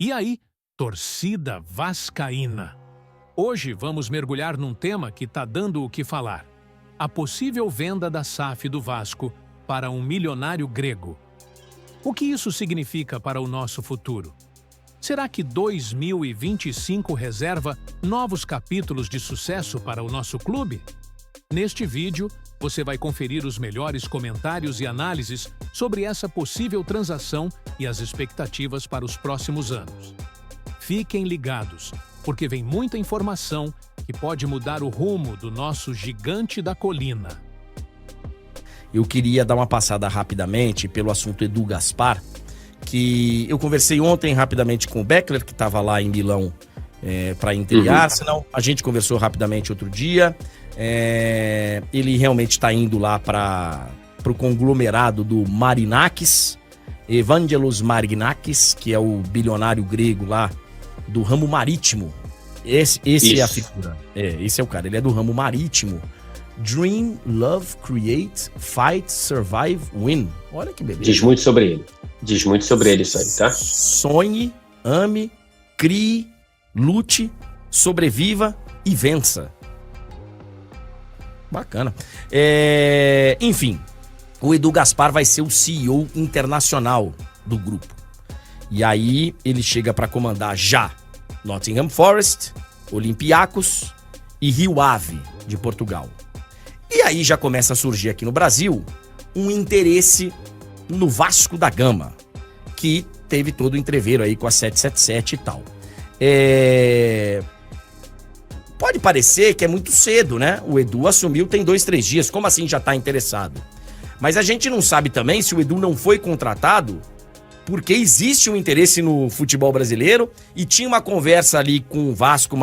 E aí, torcida vascaína. Hoje vamos mergulhar num tema que tá dando o que falar. A possível venda da SAF do Vasco para um milionário grego. O que isso significa para o nosso futuro? Será que 2025 reserva novos capítulos de sucesso para o nosso clube? Neste vídeo, você vai conferir os melhores comentários e análises sobre essa possível transação e as expectativas para os próximos anos. Fiquem ligados, porque vem muita informação que pode mudar o rumo do nosso gigante da colina. Eu queria dar uma passada rapidamente pelo assunto Edu Gaspar, que eu conversei ontem rapidamente com o Beckler, que estava lá em Milão para Inter e Arsenal. A gente conversou rapidamente outro dia. Ele realmente está indo lá para o conglomerado do Marinakis, Evangelos Marinakis, que é o bilionário grego lá do ramo marítimo. Esse é a figura. Esse é o cara, ele é do ramo marítimo. Dream, Love, Create, Fight, Survive, Win. Olha que beleza. Diz muito sobre ele. Diz muito sobre ele isso aí, tá? Sonhe, ame, crie, lute, sobreviva e vença. Bacana. Enfim, o Edu Gaspar vai ser o CEO internacional do grupo. E aí ele chega para comandar já Nottingham Forest, Olympiacos e Rio Ave de Portugal. E aí já começa a surgir aqui no Brasil um interesse no Vasco da Gama, que teve todo o entreveiro aí com a 777 e tal. Pode parecer que é muito cedo, né? O Edu assumiu tem 2-3 dias, como assim já tá interessado? Mas a gente não sabe também se o Edu não foi contratado porque existe um interesse no futebol brasileiro e tinha uma conversa ali com o Vasco,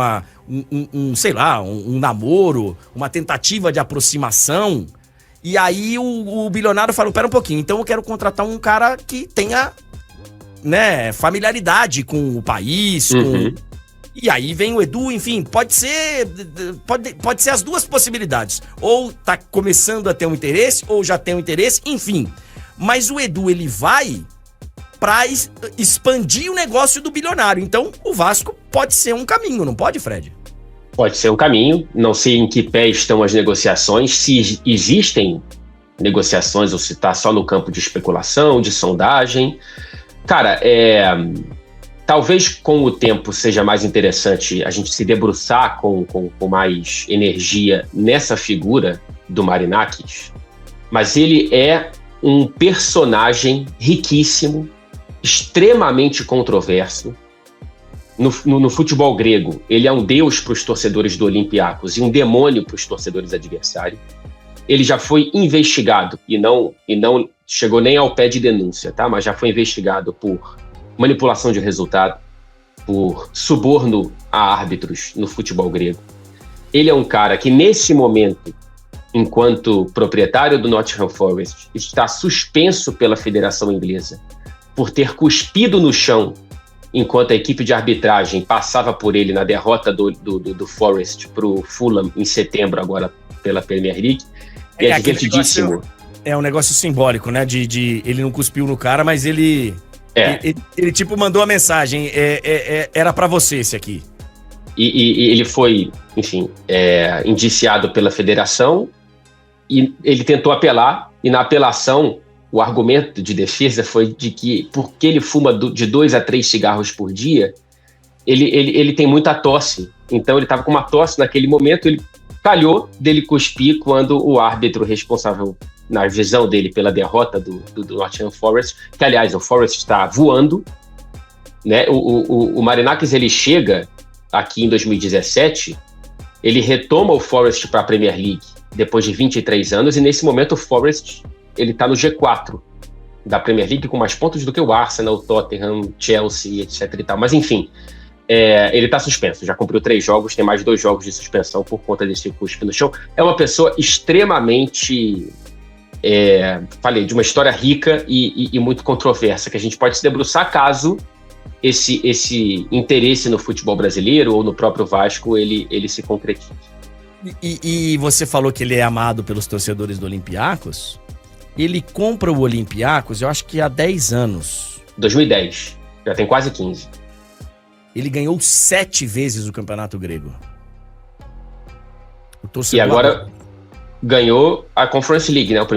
um namoro, uma tentativa de aproximação. E aí o bilionário falou, pera um pouquinho, então eu quero contratar um cara que tenha, né, familiaridade com o país, E aí vem o Edu, enfim, pode ser as duas possibilidades. Ou tá começando a ter um interesse, ou já tem um interesse, enfim. Mas o Edu, ele vai pra expandir o negócio do bilionário. Então, o Vasco pode ser um caminho, não pode, Fred? Pode ser um caminho. Não sei em que pé estão as negociações, se existem negociações ou se tá só no campo de especulação, de sondagem. Cara, talvez com o tempo seja mais interessante a gente se debruçar com mais energia nessa figura do Marinakis, mas ele é um personagem riquíssimo, extremamente controverso. No futebol grego, ele é um deus para os torcedores do Olympiacos e um demônio para os torcedores adversários. Ele já foi investigado e não chegou nem ao pé de denúncia, tá? Mas já foi investigado por manipulação de resultado, por suborno a árbitros no futebol grego. Ele é um cara que, nesse momento, enquanto proprietário do Nottingham Forest, está suspenso pela Federação Inglesa por ter cuspido no chão enquanto a equipe de arbitragem passava por ele na derrota do Forest para o Fulham em setembro, agora pela Premier League. É divertidíssimo. É um negócio simbólico, né? De ele não cuspiu no cara, mas ele tipo mandou a mensagem, era pra você esse aqui. E ele foi, enfim, indiciado pela federação e ele tentou apelar, e na apelação o argumento de defesa foi de que porque ele fuma de 2 a 3 cigarros por dia, ele tem muita tosse, então ele estava com uma tosse naquele momento, ele calhou dele cuspir quando o árbitro responsável, na visão dele, pela derrota do Nottingham Forest, que, aliás, o Forest está voando, né? O Marinakis, ele chega aqui em 2017, ele retoma o Forest para a Premier League depois de 23 anos, e nesse momento o Forest ele está no G4 da Premier League, com mais pontos do que o Arsenal, o Tottenham, Chelsea, etc. e tal. Mas, enfim, ele está suspenso, já cumpriu 3 jogos, tem mais 2 jogos de suspensão por conta desse cuspe no chão. É uma pessoa extremamente... falei, de uma história rica e muito controversa, que a gente pode se debruçar caso esse interesse no futebol brasileiro ou no próprio Vasco ele se concretize. E você falou que ele é amado pelos torcedores do Olympiacos. Ele compra o Olympiacos, eu acho que há 10 anos. 2010, já tem quase 15. Ele ganhou 7 vezes o campeonato grego. E agora ganhou a Conference League, né? O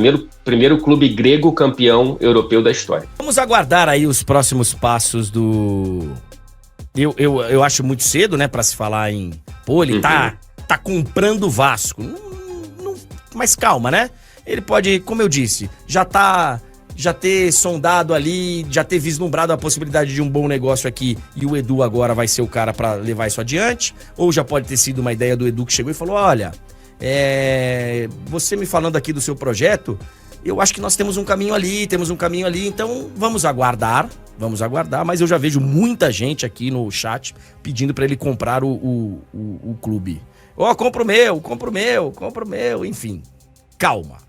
primeiro clube grego campeão europeu da história. Vamos aguardar aí os próximos passos do... Eu acho muito cedo, né, pra se falar em... Pô, ele tá comprando o Vasco. Mas calma, né? Ele pode, como eu disse, já ter sondado ali, já ter vislumbrado a possibilidade de um bom negócio aqui e o Edu agora vai ser o cara pra levar isso adiante. Ou já pode ter sido uma ideia do Edu que chegou e falou, olha, você me falando aqui do seu projeto, eu acho que nós temos um caminho ali, então vamos aguardar, mas eu já vejo muita gente aqui no chat pedindo pra ele comprar o clube. Compra o meu, enfim. Calma.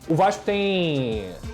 O Vasco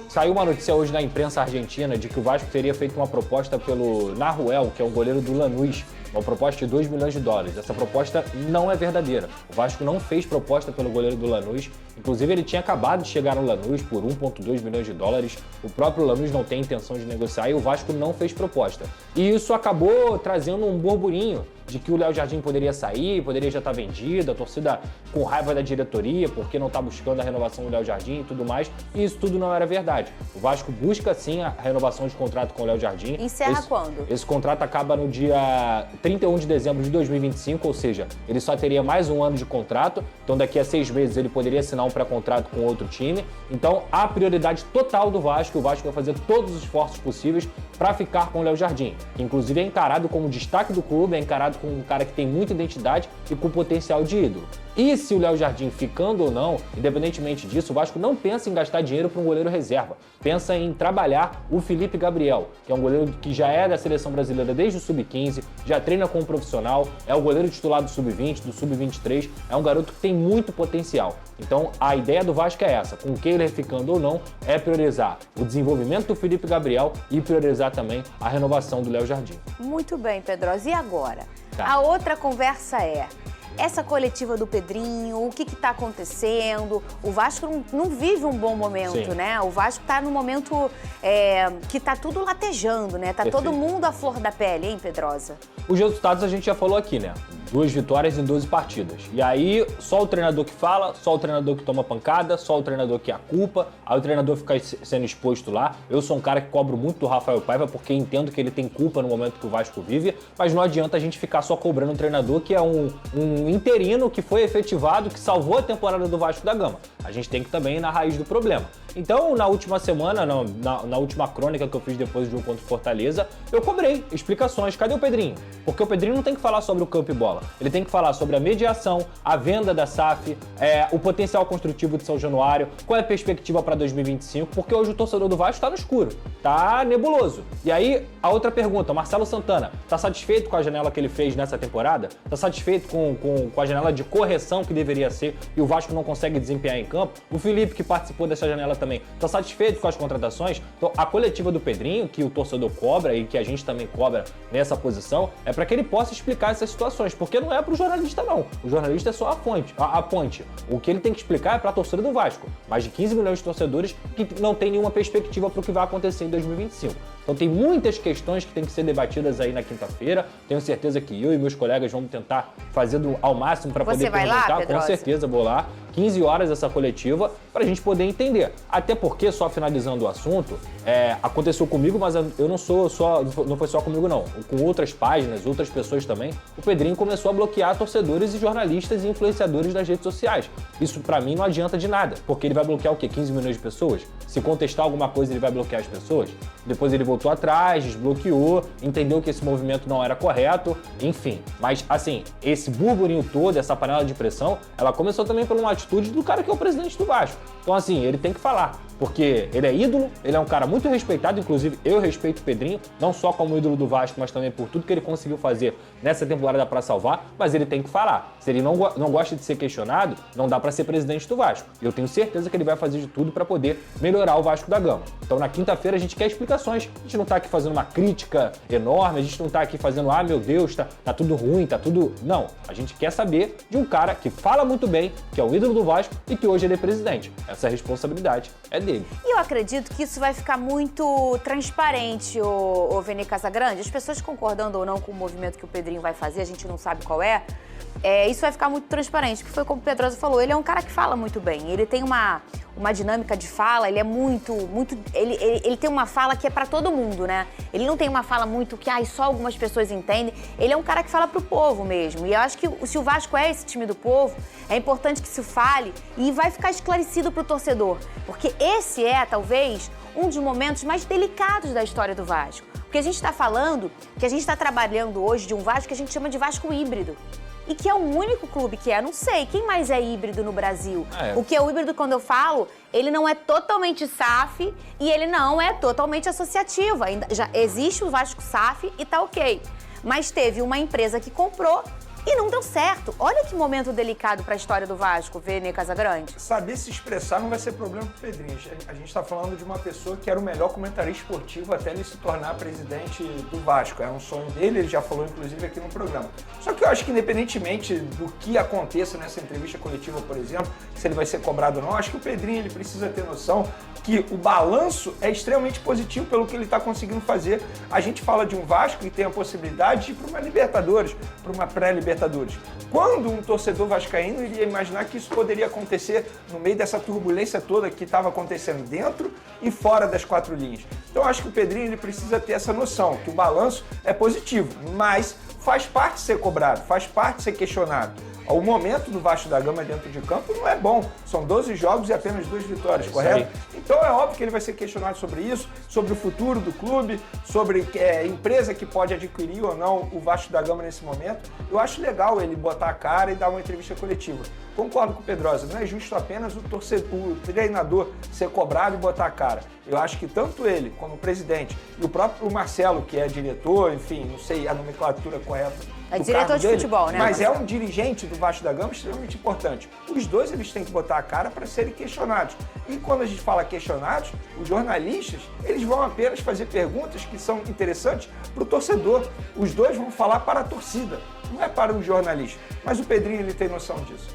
saiu uma notícia hoje na imprensa argentina de que o Vasco teria feito uma proposta pelo Nahuel, que é um goleiro do Lanús, uma proposta de $2 milhões. Essa proposta não é verdadeira. O Vasco não fez proposta pelo goleiro do Lanús. Inclusive, ele tinha acabado de chegar no Lanús por $1,2 milhões. O próprio Lanús não tem intenção de negociar e o Vasco não fez proposta. E isso acabou trazendo um burburinho de que o Léo Jardim poderia sair, poderia já estar vendido, a torcida com raiva da diretoria porque não está buscando a renovação do Léo Jardim e tudo mais. E isso tudo não era verdade. O Vasco busca sim a renovação de contrato com o Léo Jardim. Encerra quando? Esse contrato acaba no dia 31 de dezembro de 2025, ou seja, ele só teria mais um ano de contrato, então daqui a 6 meses ele poderia assinar um pré-contrato com outro time. Então a prioridade total do Vasco, o Vasco vai fazer todos os esforços possíveis para ficar com o Léo Jardim, que inclusive é encarado como destaque do clube, é encarado como um cara que tem muita identidade e com potencial de ídolo. E se o Léo Jardim ficando ou não, independentemente disso, o Vasco não pensa em gastar dinheiro para um goleiro reserva. Pensa em trabalhar o Felipe Gabriel, que é um goleiro que já é da seleção brasileira desde o Sub-15, já treina como profissional, é o goleiro titular do Sub-20, do Sub-23, é um garoto que tem muito potencial. Então a ideia do Vasco é essa, com o Kehler ficando ou não, é priorizar o desenvolvimento do Felipe Gabriel e priorizar também a renovação do Léo Jardim. Muito bem, Pedrosa. E agora? Tá. A outra conversa é... essa coletiva do Pedrinho, o que está acontecendo? O Vasco não vive um bom momento, Sim. né? O Vasco está no momento que está tudo latejando, né? Tá Perfeito. todo mundo à flor da pele, hein, Pedrosa? Os resultados a gente já falou aqui, né? 2 vitórias em 12 partidas. E aí, só o treinador que fala, só o treinador que toma pancada, só o treinador que é a culpa, aí o treinador fica sendo exposto lá. Eu sou um cara que cobro muito do Rafael Paiva, porque entendo que ele tem culpa no momento que o Vasco vive, mas não adianta a gente ficar só cobrando um treinador que é um interino que foi efetivado, que salvou a temporada do Vasco da Gama. A gente tem que também ir na raiz do problema. Então, na última semana, na última crônica que eu fiz depois do jogo contra o Fortaleza, eu cobrei explicações. Cadê o Pedrinho? Porque o Pedrinho não tem que falar sobre o campo e bola. Ele tem que falar sobre a mediação, a venda da SAF, o potencial construtivo de São Januário, qual é a perspectiva para 2025, porque hoje o torcedor do Vasco está no escuro, tá nebuloso. E aí, a outra pergunta, Marcelo Santana, tá satisfeito com a janela que ele fez nessa temporada? Tá satisfeito com a janela de correção que deveria ser e o Vasco não consegue desempenhar em campo? O Felipe, que participou dessa janela também, tá satisfeito com as contratações? Então, a coletiva do Pedrinho, que o torcedor cobra e que a gente também cobra nessa posição, é para que ele possa explicar essas situações, porque não é pro jornalista, não. O jornalista é só a ponte. O que ele tem que explicar é pra torcida do Vasco. Mais de 15 milhões de torcedores que não tem nenhuma perspectiva pro que vai acontecer em 2025. Então tem muitas questões que tem que ser debatidas aí na quinta-feira. Tenho certeza que eu e meus colegas vamos tentar fazer ao máximo para poder perguntar. Com certeza vou lá. 15 horas essa coletiva para a gente poder entender. Até porque, só finalizando o assunto, aconteceu comigo, mas eu não foi só comigo não. Com outras páginas, outras pessoas também, o Pedrinho começou a bloquear torcedores e jornalistas e influenciadores das redes sociais. Isso para mim não adianta de nada, porque ele vai bloquear o quê? 15 milhões de pessoas? Se contestar alguma coisa, ele vai bloquear as pessoas? Depois ele voltou atrás, desbloqueou, entendeu que esse movimento não era correto, enfim. Mas, assim, esse burburinho todo, essa panela de pressão, ela começou também por uma atitude do cara que é o presidente do Vasco. Então, assim, ele tem que falar, porque ele é ídolo, ele é um cara muito respeitado, inclusive eu respeito o Pedrinho, não só como ídolo do Vasco, mas também por tudo que ele conseguiu fazer nessa temporada para salvar, mas ele tem que falar. Se ele não gosta de ser questionado, não dá para ser presidente do Vasco. E eu tenho certeza que ele vai fazer de tudo para poder melhorar o Vasco da Gama. Então, na quinta-feira, a gente quer explicações. A gente não tá aqui fazendo uma crítica enorme, a gente não tá aqui fazendo, meu Deus, tá tudo ruim, tá tudo... Não, a gente quer saber de um cara que fala muito bem, que é o ídolo do Vasco e que hoje ele é presidente. Essa responsabilidade é dele. dele. E eu acredito que isso vai ficar muito transparente, o Vene Casagrande. As pessoas concordando ou não com o movimento que o Pedrinho vai fazer, a gente não sabe qual é. Isso vai ficar muito transparente, porque foi como o Pedrosa falou, ele é um cara que fala muito bem, ele tem uma dinâmica de fala, ele é ele tem uma fala que é pra todo mundo, né? Ele não tem uma fala muito que só algumas pessoas entendem, ele é um cara que fala pro povo mesmo, e eu acho que se o Vasco é esse time do povo, é importante que se fale e vai ficar esclarecido pro torcedor, porque esse é, talvez, um dos momentos mais delicados da história do Vasco, porque a gente tá falando que a gente tá trabalhando hoje de um Vasco que a gente chama de Vasco híbrido. E que é o único clube que não sei, quem mais é híbrido no Brasil? O que é o híbrido, quando eu falo, ele não é totalmente SAF e ele não é totalmente associativo. Ainda já existe o Vasco SAF e tá ok. Mas teve uma empresa que comprou e não deu certo. Olha que momento delicado para a história do Vasco, Vene Casagrande. Saber se expressar não vai ser problema pro Pedrinho. A gente está falando de uma pessoa que era o melhor comentarista esportivo até ele se tornar presidente do Vasco. Era um sonho dele, ele já falou inclusive aqui no programa. Só que eu acho que independentemente do que aconteça nessa entrevista coletiva, por exemplo, se ele vai ser cobrado ou não, acho que o Pedrinho ele precisa ter noção que o balanço é extremamente positivo pelo que ele está conseguindo fazer. A gente fala de um Vasco que tem a possibilidade de ir para uma Libertadores, para uma pré-Libertadores. Quando um torcedor vascaíno iria imaginar que isso poderia acontecer no meio dessa turbulência toda que estava acontecendo dentro e fora das quatro linhas? Então acho que o Pedrinho ele precisa ter essa noção, que o balanço é positivo, mas faz parte de ser cobrado, faz parte de ser questionado. O momento do Vasco da Gama dentro de campo não é bom. São 12 jogos e apenas 2 vitórias, correto? Então é óbvio que ele vai ser questionado sobre isso, sobre o futuro do clube, sobre empresa que pode adquirir ou não o Vasco da Gama nesse momento. Eu acho legal ele botar a cara e dar uma entrevista coletiva. Concordo com o Pedrosa, não é justo apenas o treinador ser cobrado e botar a cara. Eu acho que tanto ele como o presidente e o próprio Marcelo, que é diretor, enfim, não sei a nomenclatura correta, é diretor de futebol, né? Mas é um dirigente do Vasco da Gama extremamente importante. Os dois eles têm que botar a cara para serem questionados. E quando a gente fala questionados, os jornalistas eles vão apenas fazer perguntas que são interessantes para o torcedor. Os dois vão falar para a torcida, não é para o jornalista. Mas o Pedrinho ele tem noção disso.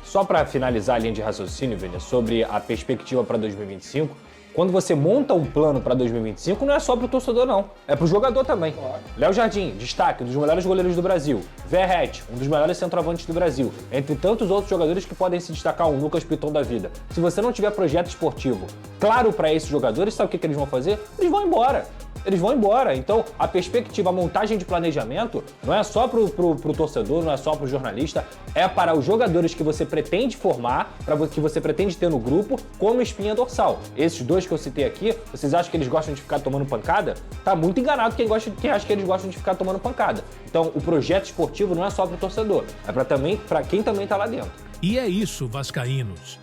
Só para finalizar a linha de raciocínio, Vene, sobre a perspectiva para 2025, quando você monta um plano para 2025, não é só para o torcedor, não. É para o jogador também. Claro. Léo Jardim, destaque, um dos melhores goleiros do Brasil. Verratti, um dos melhores centroavantes do Brasil. Entre tantos outros jogadores que podem se destacar, um Lucas Piton da vida. Se você não tiver projeto esportivo claro para esses jogadores, sabe o que eles vão fazer? Eles vão embora. Eles vão embora. Então, a perspectiva, a montagem de planejamento não é só pro torcedor, não é só pro jornalista, é para os jogadores que você pretende formar, que você pretende ter no grupo, como espinha dorsal. Esses dois que eu citei aqui, vocês acham que eles gostam de ficar tomando pancada? Tá muito enganado quem acha que eles gostam de ficar tomando pancada. Então, o projeto esportivo não é só pro torcedor, é para quem também tá lá dentro. E é isso, vascaínos.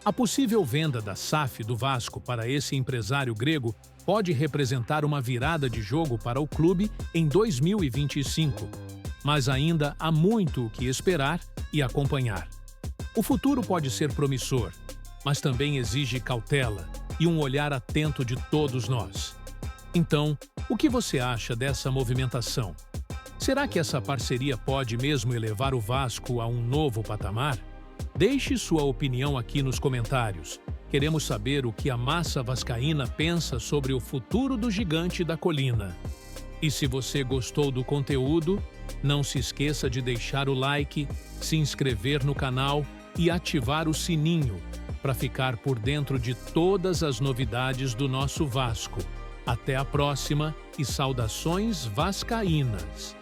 A possível venda da SAF do Vasco para esse empresário grego pode representar uma virada de jogo para o clube em 2025. Mas ainda há muito o que esperar e acompanhar. O futuro pode ser promissor, mas também exige cautela e um olhar atento de todos nós. Então, o que você acha dessa movimentação? Será que essa parceria pode mesmo elevar o Vasco a um novo patamar? Deixe sua opinião aqui nos comentários. Queremos saber o que a massa vascaína pensa sobre o futuro do gigante da colina. E se você gostou do conteúdo, não se esqueça de deixar o like, se inscrever no canal e ativar o sininho para ficar por dentro de todas as novidades do nosso Vasco. Até a próxima e saudações vascaínas!